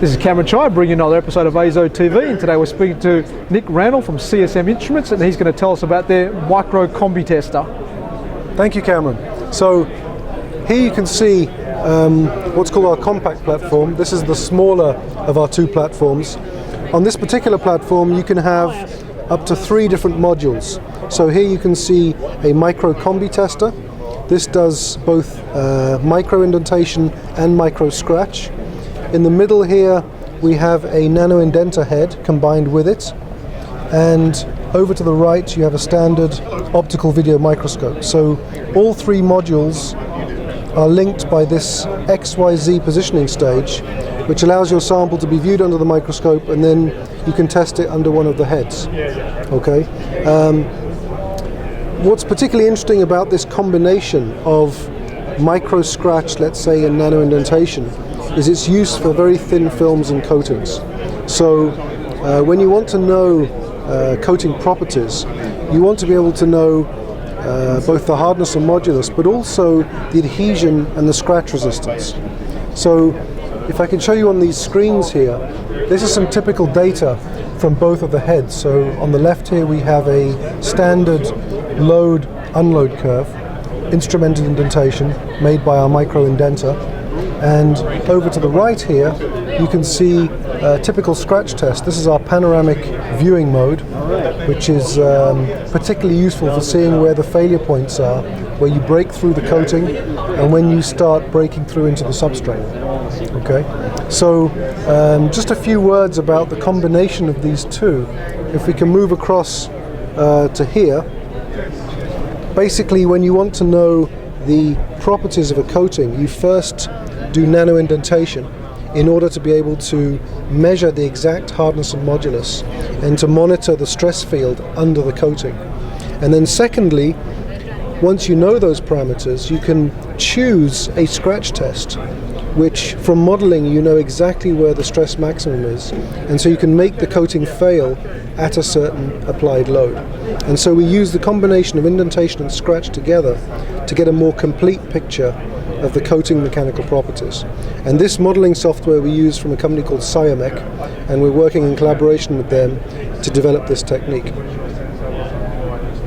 This is Cameron Chai bringing another episode of AZO TV, and today we're speaking to Nick Randall from CSM Instruments, and he's going to tell us about their micro Combi tester. Thank you, Cameron. So here you can see what's called our compact platform. This is the smaller of our two platforms. On this particular platform you can have up to 3 different modules. So here you can see a micro Combi tester. This does both micro indentation and micro scratch. In the middle here we have a nano indenter head combined with it, and over to the right you have a standard optical video microscope. So all 3 modules are linked by this XYZ positioning stage, which allows your sample to be viewed under the microscope, and then you can test it under one of the heads. Okay. What's particularly interesting about this combination of micro scratch, let's say, and nano indentation is its use for very thin films and coatings. So when you want to know coating properties, you want to be able to know both the hardness and modulus, but also the adhesion and the scratch resistance. So if I can show you on these screens here, this is some typical data from both of the heads. So on the left here we have a standard load-unload curve, instrumented indentation made by our micro indenter. And over to the right here you can see a typical scratch test. This is our panoramic viewing mode, which is particularly useful for seeing where the failure points are, where you break through the coating and when you start breaking through into the substrate. Okay, so just a few words about the combination of these two. If we can move across to here, basically when you want to know the properties of a coating, you first do nano indentation in order to be able to measure the exact hardness and modulus and to monitor the stress field under the coating. And then secondly, once you know those parameters, you can choose a scratch test, which from modeling you know exactly where the stress maximum is, and so you can make the coating fail at a certain applied load. And so we use the combination of indentation and scratch together to get a more complete picture of the coating mechanical properties. And this modeling software we use from a company called Siamec, and we're working in collaboration with them to develop this technique.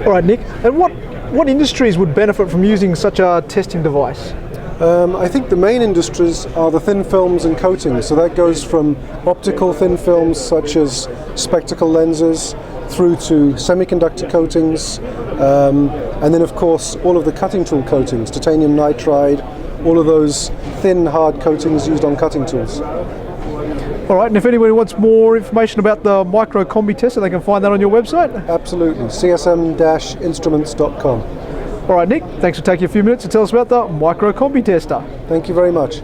All right, Nick, and what industries would benefit from using such a testing device? I think the main industries are the thin films and coatings. So that goes from optical thin films such as spectacle lenses through to semiconductor coatings, and then of course all of the cutting tool coatings, titanium nitride, all of those thin hard coatings used on cutting tools. All right, and if anybody wants more information about the micro Combi tester, they can find that on your website? Absolutely, csm-instruments.com. All right, Nick, thanks for taking a few minutes to tell us about the micro Combi tester. Thank you very much.